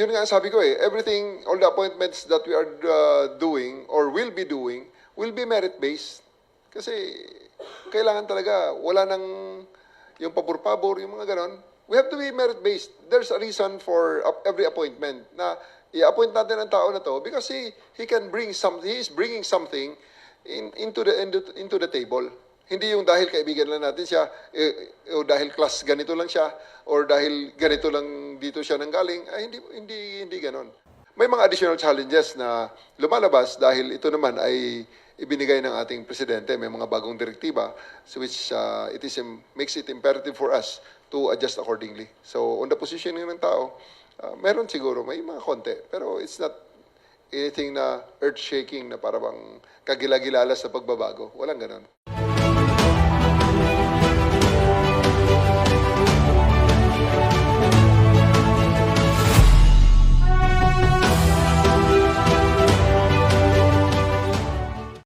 yun nga ang sabi ko everything, all the appointments that we are doing or will be merit-based. Kasi kailangan talaga, wala nang yung pabor-pabor, yung mga ganon. We have to be merit-based. There's a reason for every appointment na i-appoint natin ang tao na to because he can bring something, he is bringing something into the table. Hindi yung dahil kaibigan lang natin siya, o dahil class ganito lang siya, or dahil ganito lang dito siya nanggaling, ay hindi ganon. May mga additional challenges na lumalabas dahil ito naman ay ibinigay ng ating presidente. May mga bagong direktiba which makes it imperative for us to adjust accordingly. So on the positioning ng tao, meron siguro, may mga konti, pero it's not anything na earth-shaking na parang kagila-gilala sa pagbabago. Walang ganon.